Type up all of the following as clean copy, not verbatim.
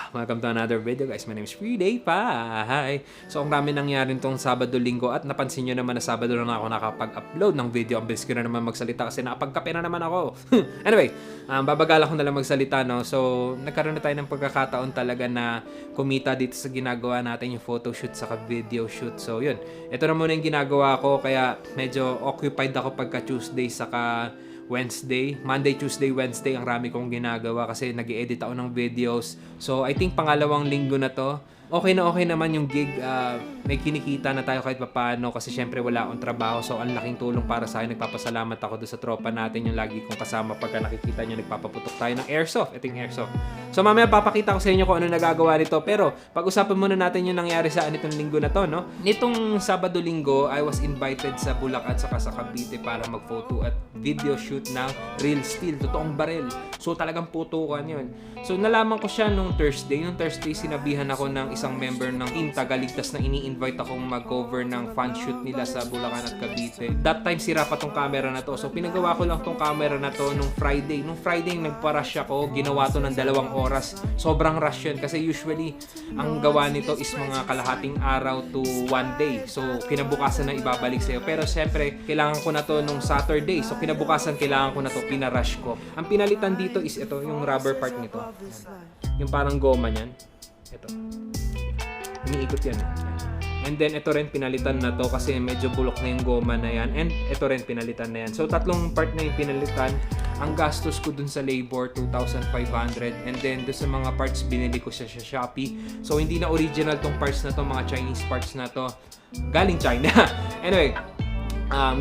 Welcome to another video guys. My name is Friday Hi! So ang dami nangyari tong Sabado Linggo at napansin nyo naman na Sabado na ako nakapag-upload ng video. Ang bilis ko na naman magsalita kasi nakapagkape na naman ako. Anyway, babagala ko na lang magsalita no. So nagkaroon na tayo ng pagkakataon talaga na kumita dito sa ginagawa natin yung photoshoot saka video shoot. So yun, ito na muna yung ginagawa ko kaya medyo occupied ako pagka Tuesday saka Wednesday, Monday, Tuesday, Wednesday, ang rami kong ginagawa kasi nag-i-edit ako ng videos. So, I think pangalawang linggo na to. Okay naman yung gig. May kinikita na tayo kahit papaano kasi syempre wala akong trabaho. So, ang laking tulong para sa akin. Nagpapasalamat ako doon sa tropa natin yung lagi kong kasama pagka nakikita nyo nagpapaputok tayo ng airsoft. Ito yung airsoft. So, mamaya papakita ko sa inyo kung ano nagagawa nito. Pero, pag-usapan muna natin yung nangyari sa nitong linggo na to, no? Nitong Sabado-Linggo, I was invited sa Bulacan saka sa Cavite para mag-photo at video shoot ng real steel, totoong baril. So, talagang putukan yun. So, nalaman ko siya nung Thursday. Nung Thursday, sinabihan ako ng isang member ng Team Tagaligtas na ini-invite akong mag-cover ng fan shoot nila sa Bulacan at Cavite. That time, sira pa tong camera na to. So, pinagawa ko lang tong camera na to nung Friday. Nung Friday, nagpa-rush ako. Ginawa to ng 2 oras. Sobrang rush yun. Kasi usually, ang gawa nito is mga kalahating araw to 1 day. So, kinabukasan na ibabalik sa'yo. Pero, syempre, kailangan ko na to nung Saturday. So, kinabukasan, kailangan ko na to. Pinarush ko. Ang pinalitan dito is ito, yung rubber part nito. Yung parang goma niyan. Ito. Umiikot yan. And then, ito rin pinalitan na to kasi medyo bulok na yung goma na yan. And ito rin pinalitan na yan. So, 3 part na yung pinalitan. Ang gastos ko dun sa labor, 2,500. And then, dun sa mga parts, binili ko siya sa Shopee. So, hindi na original tong parts na to, mga Chinese parts na to. Galing China. Anyway,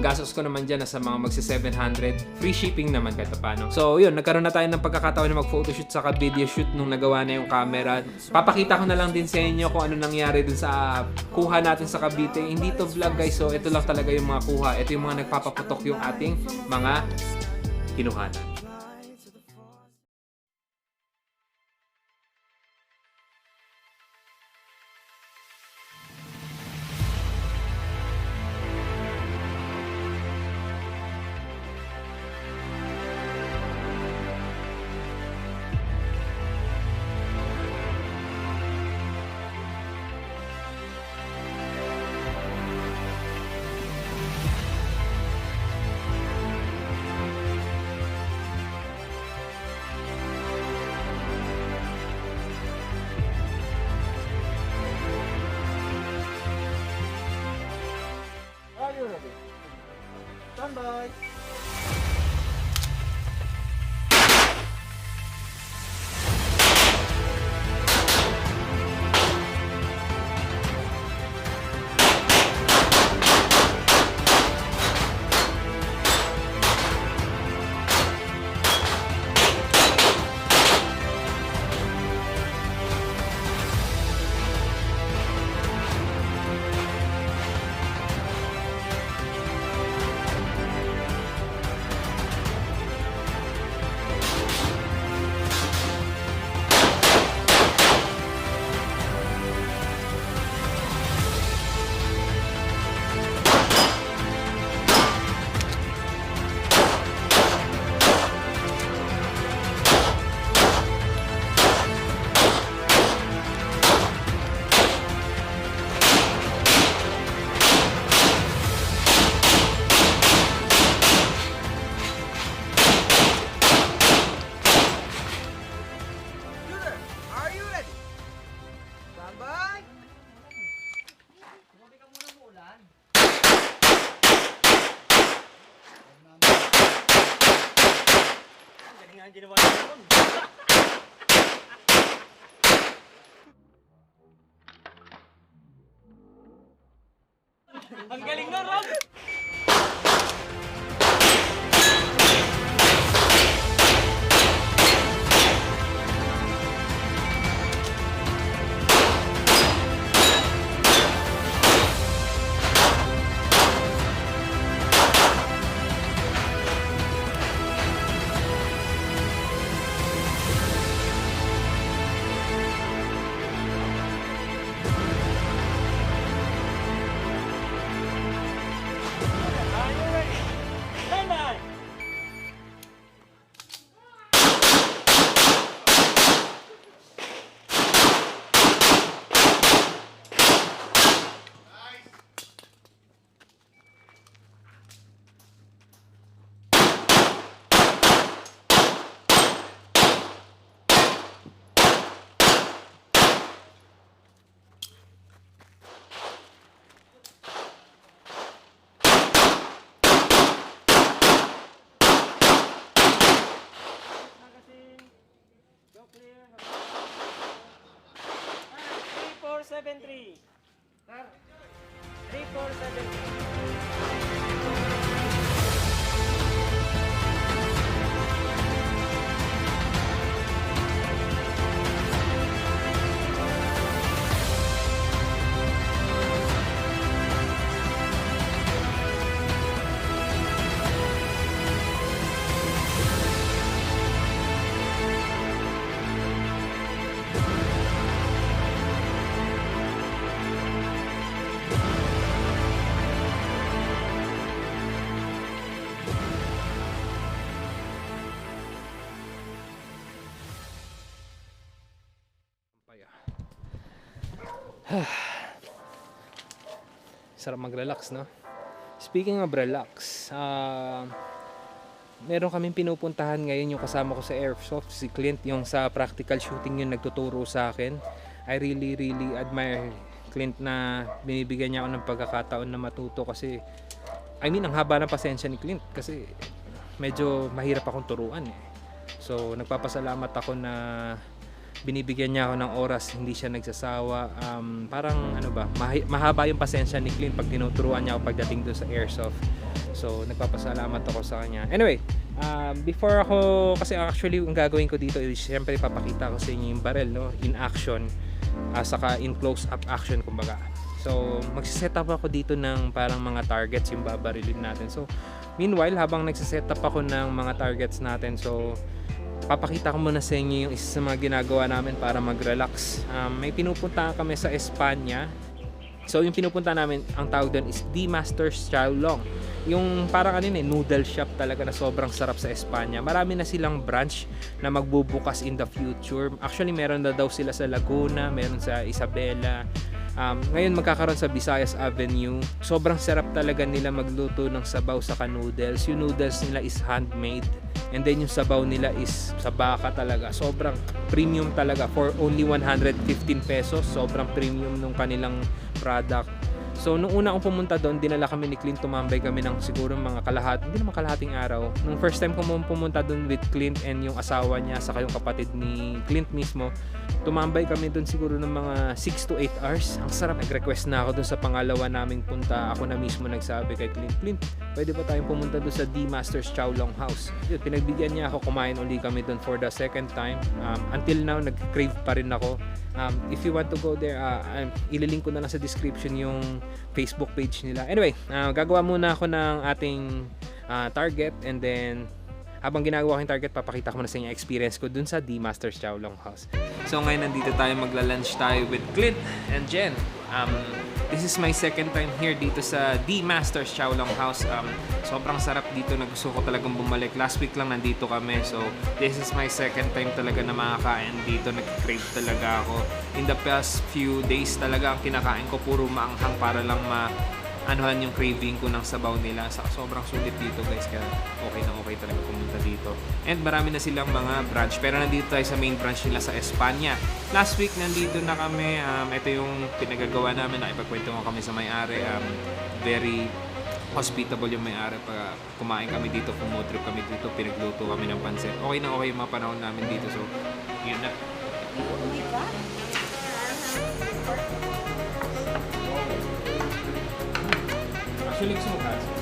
gastos ko naman dyan nasa mga magsi 700. Free shipping naman kahit paano. So yun, nagkaroon na tayo ng pagkakataon na mag-photoshoot saka video shoot nung nagawa na yung camera. Papakita ko na lang din sa inyo kung ano nangyari dun sa kuha natin sa Cavite. Hindi to vlog guys, so ito lang talaga yung mga kuha. Ito yung mga nagpapaputok yung ating mga kinuhanan. Stand by. Ang galing na, Rob! 3473. Sir. 3473. Sarap mag-relax, no? Speaking of relax, meron kaming pinupuntahan ngayon yung kasama ko sa Airsoft, si Clint, yung sa practical shooting yung nagtuturo sa akin. I really admire Clint na binibigyan niya ako ng pagkakataon na matuto kasi ang haba ng pasensya ni Clint kasi medyo mahirap akong turuan eh. So nagpapasalamat ako na binibigyan niya ako ng oras, hindi siya nagsasawa. Parang mahaba yung pasensya ni Clint pag tinuturuan niya ako pagdating doon sa Airsoft. So nagpapasalamat ako sa kanya. Anyway, before ako, kasi actually ang gagawin ko dito is syempre papakita ko sa inyo yung barrel, no, in action, saka in close up action kumbaga. So magsiset up ako dito ng parang mga targets yung babarilin natin. So meanwhile, habang nagsiset up ako ng mga targets natin, so papakita ko muna sa inyo yung isa sa mga ginagawa namin para mag-relax. May pinupunta kami sa Espanya. So yung pinupunta namin, ang tawag doon is The Master's Chow-Long. Yung parang noodle shop talaga na sobrang sarap sa Espanya. Marami na silang branch na magbubukas in the future. Actually meron na daw sila sa Laguna, meron sa Isabela. Ngayon magkakaroon sa Visayas Avenue. Sobrang sarap talaga nila magluto ng sabaw sa noodles. Yung noodles nila is handmade. And then yung sabaw nila is sa baka talaga. Sobrang premium talaga for only 115 pesos. Sobrang premium nung kanilang product. So nung una akong pumunta doon, dinala kami ni Clint, tumambay kami ng siguro mga hindi naman kalahating araw. Nung first time ko pumunta doon with Clint and yung asawa niya saka yung kapatid ni Clint mismo, tumambay kami doon siguro ng mga 6 to 8 hours. Ang sarap. Nag-request na ako doon sa pangalawa naming punta. Ako na mismo nagsabi kay Clint, pwede ba tayong pumunta doon sa The Master's Chow-Long House? Yun, pinagbigyan niya ako, kumain uli kami doon for the second time. Until now, nag-crave pa rin ako. If you want to go there, ililink ko na lang sa description yung Facebook page nila. Anyway, gagawa muna ako ng ating target, and then habang ginagawa ko yung target, papakita ko muna sa inyo experience ko dun sa The Master's Chow-Long House. So ngayon nandito tayo, magla-lunch tayo with Clint and Jen. This is my second time here dito sa The Master's Chow-Long House. Sobrang sarap dito na gusto ko talagang bumalik. Last week lang nandito kami, so this is my second time talaga na makakain dito. Nag-crave talaga ako. In the past few days talaga ang kinakain ko puro maanghang para lang anuhan yung craving ko ng sabaw nila. Sobrang sulit dito guys, kaya okay na okay talaga pumunta dito. And marami na silang mga branch, pero nandito tayo sa main branch nila sa Espanya. Last week nandito na kami, ito yung pinagagawa namin, nakipagkwento ko kami sa may-ari. Very hospitable yung may-ari. Pag kumain kami dito, pumotrip kami dito, pinagluto kami ng pansit. Okay na okay yung mga panahon namin dito, so yun na. Actually, gusto mo kasos?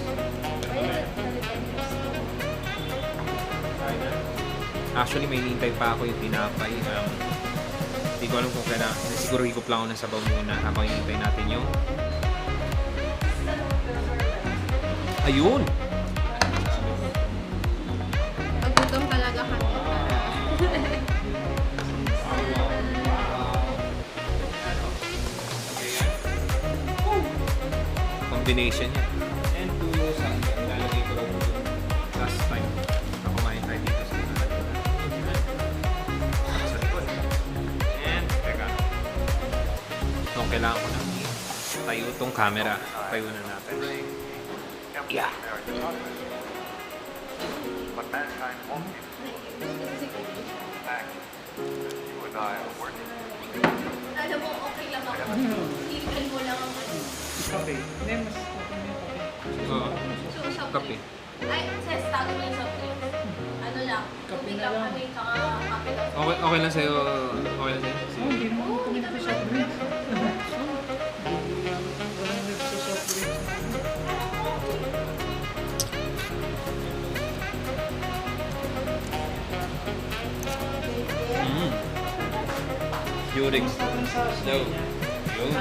Actually, may hinintay pa ako yung tinapay. Hindi ko alam kung kailangan. Siguro higop lang ako ng sabaw muna habang hinintay natin yung... Ayun! Paggutom talaga kami. Combination niya. And to sa ilalagay ko last time na kumain tayo dito sa likod. And teka. Itong kailangan ko nang tayo itong camera. Tayo na natin. Yeah. But mankind won't be back. You and I are working. Alam mo, okay lang ako. Hilikan mo lang ako. Kape. Hindi, mas okay na yung kape. Oo. So, sa Kape. Ay, sa stago lang sa place. Ano lang, tubig lang kami, tsaka kape lang. Okay lang sa'yo. Okay lang sa'yo. Oh, hindi naman kami na sa shop drinks. Yurik. Kamusta naman sa No. niya? Yun.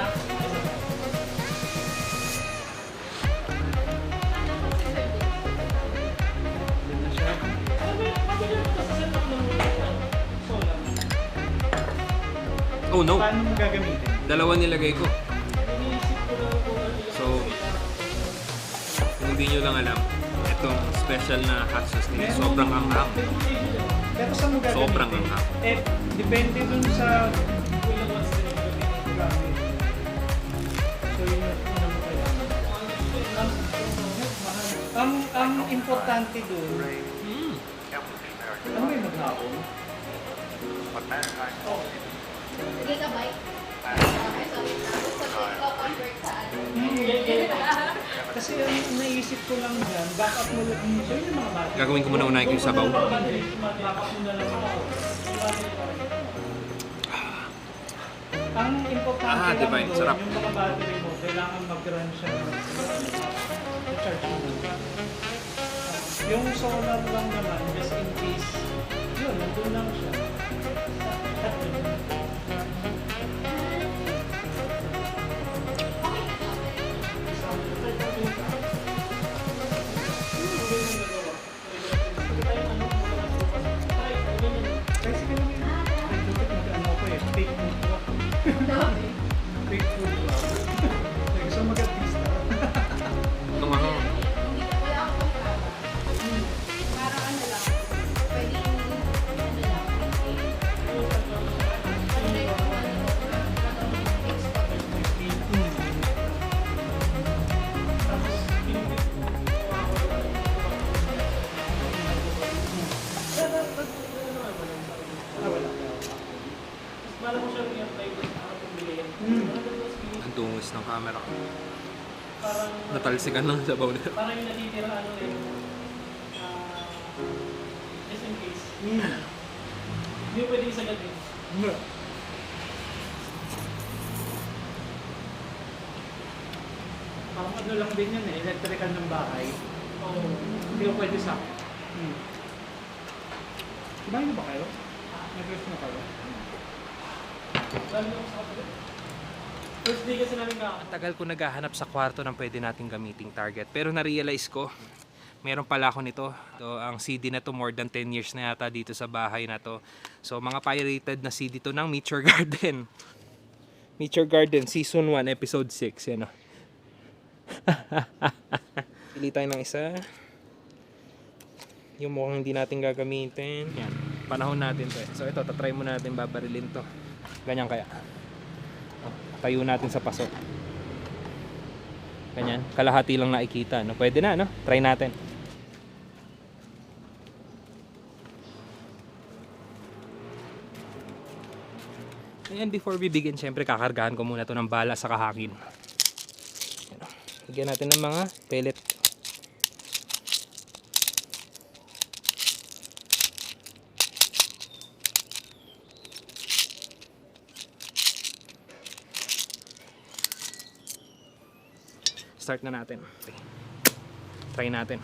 Yun na siya. Oh no. Paano mo gagamitin? Dalawa nilagay ko. So, kung hindi nyo lang alam, itong special na hot sauce nila, sobrang anghang. Pero saan mo gagamitin? Sobrang anghang. Eh, depende dun sa gamit. So, yun yung ano mo kailangan. Ang importante dun, Mm. ano may maghaon? But mankind won't be Gigabyte. Ay, sorry. Ikaw convert sa ano. Kasi ang naisip ko lang dyan, back up mo lang. So, yun yung mga bata. Gagawin ko muna unahin ko yung sabaw. Back up mo na lang ako. Ang importante lang divine. doon, Sarap. yung mga battery mo, kailangan mag-run siya ng charge mo. Yung solar lang naman, just in case, yun, nandun lang siya. Kasi kami, nag-ano ko eh, fake food ko. Fake food ko. Gusto mag-artista. Itong anghang. Wala akong kontrata. Parang ano lang. Pwede ano lang. Ang tungos ng camera ko. Natalsikan lang sa sabaw nila. Parang yung natitira ano eh. Just in case. Hindi mo pwede isagad eh. Parang ano lang din yun eh, electrical ng bahay. Oo. Hindi ko pwede sa... Kumain na ba kayo? Nag-rest na kayo? Lalo ako sa kapatid. First day kasi namin Ang tagal ko naghahanap sa kwarto ng pwede nating gamiting target. Pero na-realize ko, meron pala ako nito. So, ang CD na to more than 10 years na yata dito sa bahay na to. So, mga pirated na CD to ng Meet Your Garden. Meet Your Garden, Season 1, Episode 6. Yan o. Pili tayo ng isa. Yung mukhang hindi natin gagamitin. Yan. Panahon natin to eh. So, ito, tatry mo natin babarilin to. Ganyan kaya. Tayo natin sa paso. Ganyan. Kalahati lang nakikita. No? Pwede na, no? Try natin. And before we begin, syempre kakargahan ko muna to ng bala sa kahangin. Yan, o. Lagyan natin ng mga pellet. Start na natin. Okay. Try natin.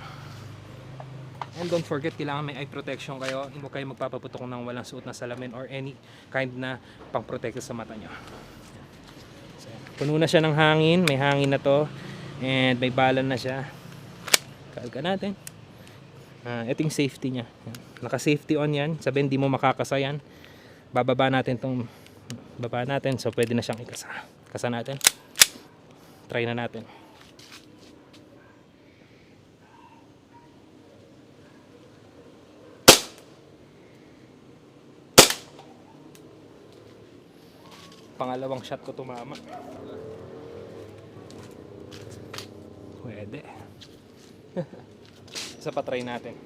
And don't forget, kailangan may eye protection kayo. Hindi mo kayo magpapaputok ng walang suot na salamin or any kind na pang-protect sa mata nyo. So, puno na siya ng hangin. May hangin na to. And may balan na siya. Kalga natin. Ito yung safety niya. Naka-safety on yan. Sabihin, hindi mo makakasayan. Bababa natin itong baba natin. So, pwede na siyang ikasa. Kasa natin. Try na natin. Pangalawang shot ko tumama. Pwede. Isa pa try natin.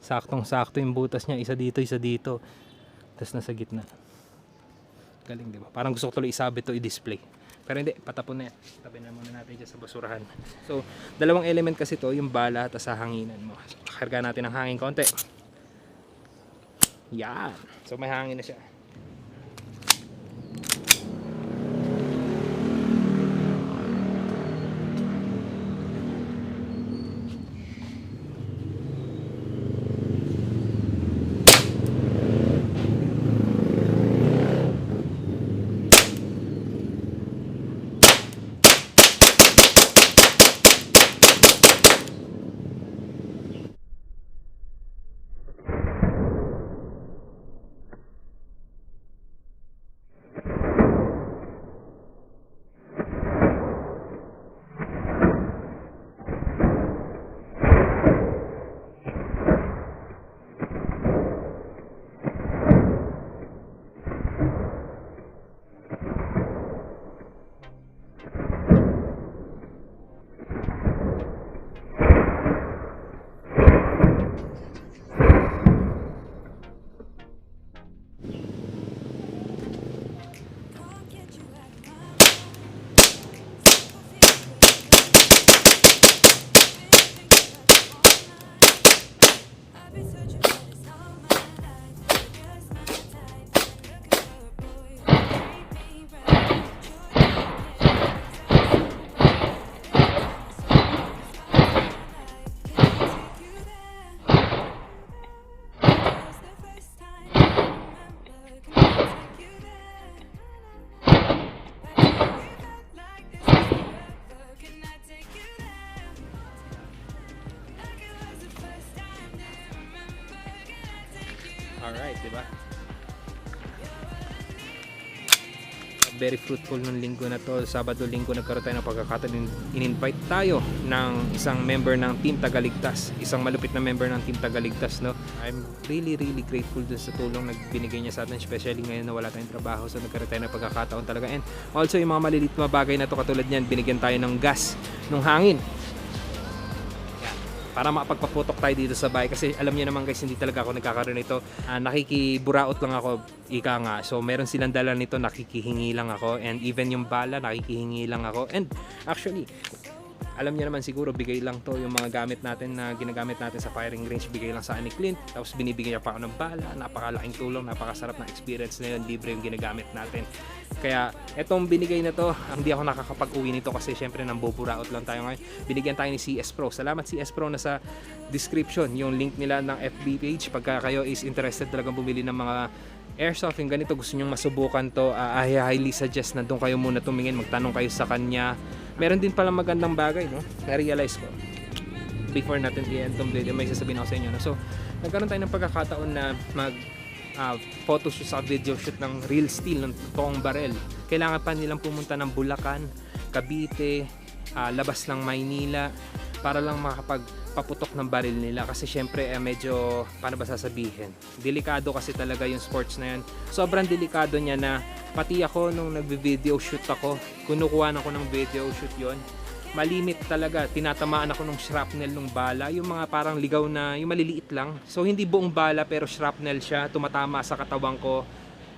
Saktong-sakto yung butas niya. Isa dito, isa dito. Tapos nasa gitna. Galing, di ba? Parang gusto ko tuloy isabit to i-display. Pero hindi, patapon na yan. Tabi na muna natin dyan sa basurahan. So, dalawang element kasi to, yung bala at sa hanginan mo. So, karga natin ng hangin konti. Yan. So, may hangin na siya. Alright, di ba? Very fruitful nung linggo na to. Sabado, linggo nagkaroon tayo ng pagkakataon. In-invite tayo ng isang member ng Team Tagaligtas. Isang malupit na member ng Team Tagaligtas, no? I'm really grateful dun sa tulong na binigay niya sa atin, especially ngayon na wala tayong trabaho. So nagkaroon tayo ng pagkakataon talaga. And also yung mga maliliit na bagay na to katulad niyan, binigyan tayo ng gas, ng hangin. Para makapagpaputok tayo dito sa bahay kasi alam niyo naman guys, hindi talaga ako nagkakaroon nito. Nakikiburaot lang ako, ika nga. So meron silang dala nito, nakikihingi lang ako, and even yung bala nakikihingi lang ako. And actually, alam niyo naman siguro, bigay lang to yung mga gamit natin na ginagamit natin sa firing range, bigay lang sa ni Clint. Tapos binibigyan niya pa ako ng bala. Napakalaking tulong, napakasarap na experience na yun, libre yung ginagamit natin. Kaya etong binigay na to, hindi ako nakakapag-uwi nito kasi syempre nambuburaot lang tayo ngayon. Binigyan tayo ni CS Pro. Salamat CS Pro, na sa description yung link nila ng FB page pagka kayo is interested talagang bumili ng mga airsoft yung ganito, gusto nyong masubukan to. I highly suggest na doon kayo muna tumingin, magtanong kayo sa kanya. Meron din pala magandang bagay, no? Na-realize ko before natin i-end tong video, may sasabihin ako sa inyo, no? So nagkaroon tayo ng pagkakataon na mag photoshoot sa video shoot ng real steel, ng totoong barel. Kailangan pa nilang pumunta ng Bulacan, Cavite, labas ng Maynila para lang makapagpaputok ng baril nila kasi syempre medyo, paano ba sasabihin, delikado kasi talaga yung sports na yan. Sobrang delikado niya na pati ako nung nagvi-video shoot ako, kinukuha ako ng video shoot yon, malimit talaga, tinatamaan ako ng shrapnel ng bala, yung mga parang ligaw na, yung maliliit lang. So hindi buong bala pero shrapnel siya, tumatama sa katawan ko.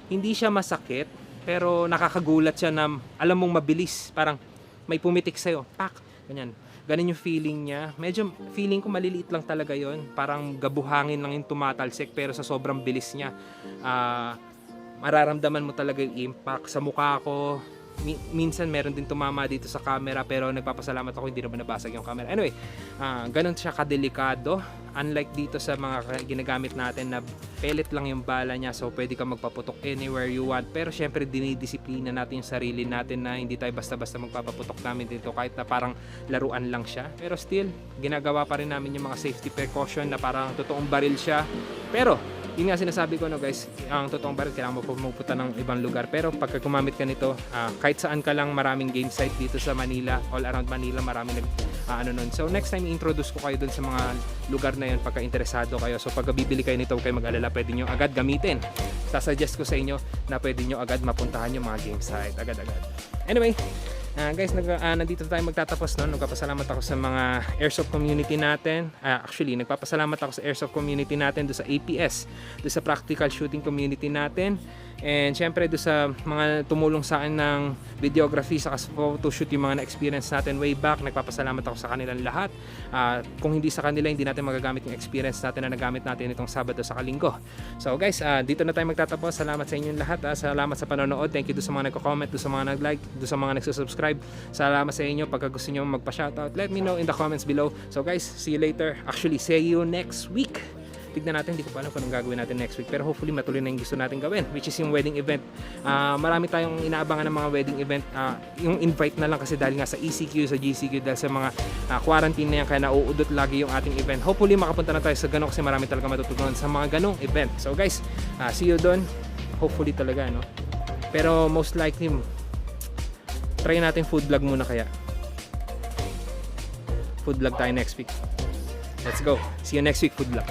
Hindi siya masakit pero nakakagulat siya na alam mong mabilis, parang may pumitik sa'yo, pak, ganyan. Ganun yung feeling niya. Medyo feeling ko maliliit lang talaga yon, parang gabuhangin lang yung tumatalsik pero sa sobrang bilis niya, mararamdaman mo talaga yung impact sa mukha ko. Minsan meron din tumama dito sa camera pero nagpapasalamat ako hindi naman nabasag yung camera. Anyway, ganun siya kadelikado. Unlike dito sa mga ginagamit natin na pellet lang yung bala niya, so pwede ka magpaputok anywhere you want. Pero syempre dinidisiplina natin yung sarili natin na hindi tayo basta-basta magpapaputok namin dito kahit na parang laruan lang siya. Pero still, ginagawa pa rin namin yung mga safety precaution na parang totoong baril siya. Pero yun nga sinasabi ko, no guys, ang totoong baril kailangan mo pumunta ng ibang lugar. Pero pagka gumamit ka nito, kahit saan ka lang, maraming game site dito sa Manila, all around Manila, maraming nun. So next time i-introduce ko kayo dun sa mga lugar na yun pagka interesado kayo. So pagka bibili kayo nito, huwag kayo mag-alala, pwede nyo agad gamitin. Sasuggest ko sa inyo na pwede nyo agad mapuntahan yung mga game site agad-agad. Anyway, guys, nandito tayo magtatapos, no? Nagpapasalamat ako sa mga airsoft community natin. Actually, nagpapasalamat ako sa airsoft community natin, do sa APS, do sa practical shooting community natin. And syempre do sa mga tumulong sa akin ng videography sa photoshoot, yung mga na-experience natin way back. Nagpapasalamat ako sa kanilang lahat. Kung hindi sa kanila, hindi natin magagamit yung experience natin na nagamit natin itong Sabado sa Linggo. So guys, dito na tayo magtatapos. Salamat sa inyong lahat. Salamat sa panonood. Thank you do sa mga nagko-comment, do sa mga nag-like, do sa mga nagsusubscribe. Salamat sa inyo. Pagka gusto nyo magpa-shoutout, let me know in the comments below. So guys, see you later. Actually, see you next week. Tignan natin, hindi ko pa alam kung anong gagawin natin next week, pero hopefully matuloy na yung gusto natin gawin, which is yung wedding event. Marami tayong inaabangan ng mga wedding event. Yung invite na lang kasi dahil nga sa ECQ, sa GCQ, dahil sa mga quarantine na yan, kaya nauudot lagi yung ating event. Hopefully makapunta na tayo sa ganun kasi marami talaga matutunan sa mga ganong event. So guys, see you doon. Hopefully talaga, no? Pero most likely, try natin food vlog muna kaya. Food vlog tayo next week. Let's go. See you next week, food vlog.